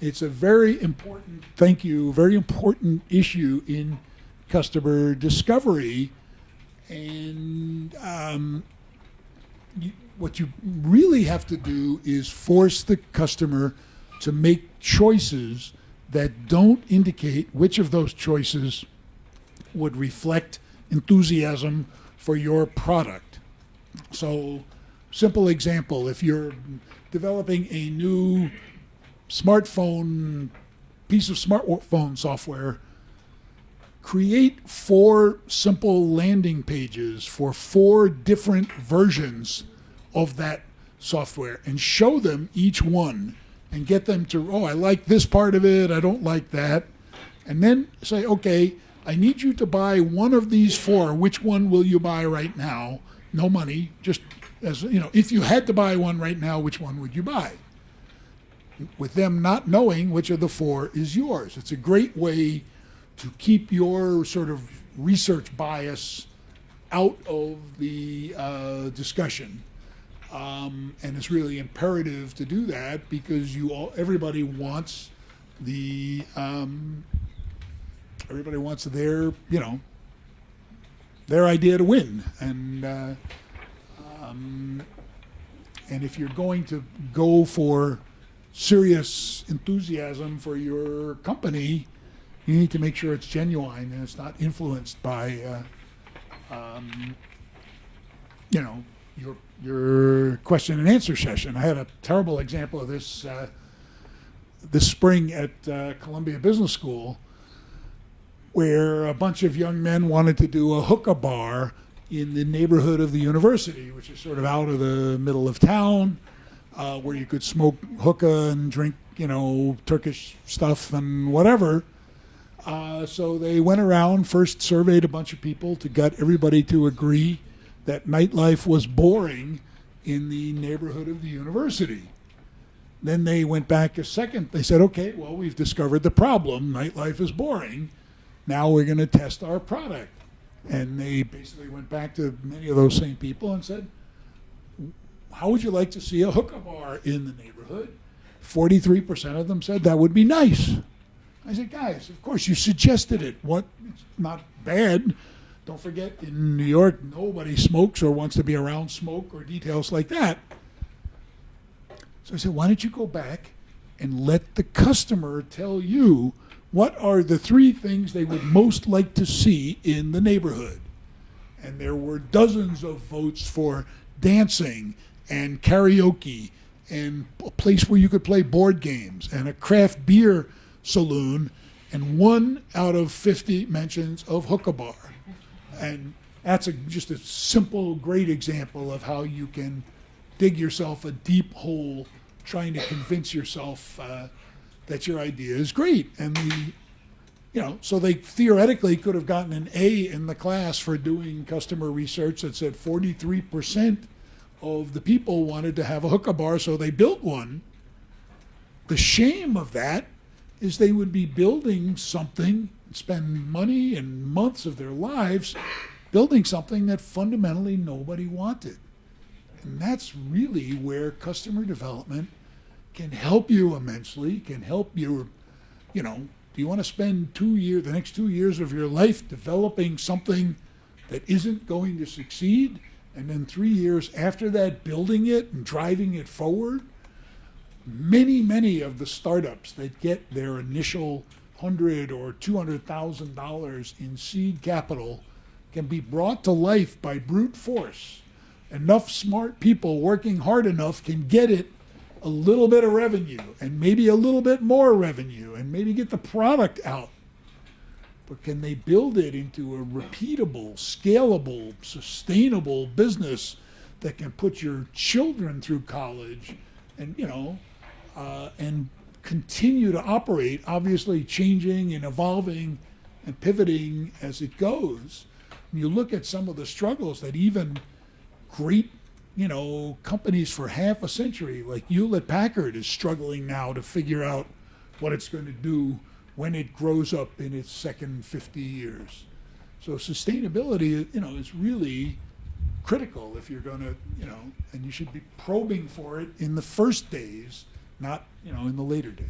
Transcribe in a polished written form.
It's a very important, thank you, very important issue in customer discovery. And what you really have to do is force the customer to make choices that don't indicate which of those choices would reflect enthusiasm for your product. So, simple example, if you're developing a new piece of smartphone software, create 4 simple landing pages for 4 different versions of that software and show them each one and get them to, oh, I like this part of it, I don't like that. And then say, okay, I need you to buy one of these 4. Which one will you buy right now? No money, just as, if you had to buy one right now, which one would you buy? With them not knowing which of the 4 is yours. It's a great way to keep your sort of research bias out of the discussion. And it's really imperative to do that because everybody wants their idea to win. And if you're going to go for serious enthusiasm for your company, you need to make sure it's genuine and it's not influenced by, your question and answer session. I had a terrible example of this this spring at Columbia Business School, where a bunch of young men wanted to do a hookah bar in the neighborhood of the university, which is sort of out of the middle of town, where you could smoke hookah and drink, Turkish stuff and whatever. So they went around, first surveyed a bunch of people to get everybody to agree that nightlife was boring in the neighborhood of the university. Then they went back a second. They said, okay, well, we've discovered the problem. Nightlife is boring. Now we're going to test our product. And they basically went back to many of those same people and said, how would you like to see a hookah bar in the neighborhood? 43% of them said that would be nice. I said, guys, of course you suggested it. It's not bad. Don't forget, in New York, nobody smokes or wants to be around smoke or details like that. So I said, why don't you go back and let the customer tell you what are the 3 things they would most like to see in the neighborhood? And there were dozens of votes for dancing and karaoke and a place where you could play board games and a craft beer saloon, and 1 out of 50 mentions of hookah bar. And that's just a simple, great example of how you can dig yourself a deep hole trying to convince yourself that your idea is great. And so they theoretically could have gotten an A in the class for doing customer research that said 43% of the people wanted to have a hookah bar, so they built one. The shame of that is they would be building something, spend money and months of their lives building something that fundamentally nobody wanted. And that's really where customer development can help you immensely, can help you, do you want to spend the next 2 years of your life developing something that isn't going to succeed, and then 3 years after that building it and driving it forward? Many of the startups that get their initial $100,000 or $200,000 in seed capital can be brought to life by brute force. Enough smart people working hard enough can get it a little bit of revenue and maybe a little bit more revenue and maybe get the product out. But can they build it into a repeatable, scalable, sustainable business that can put your children through college and continue to operate, obviously changing and evolving and pivoting as it goes? You look at some of the struggles that even great, companies for half a century, like Hewlett-Packard, is struggling now to figure out what it's going to do when it grows up in its second 50 years. So sustainability, is really critical if you're going to, and you should be probing for it in the first days, not, in the later days.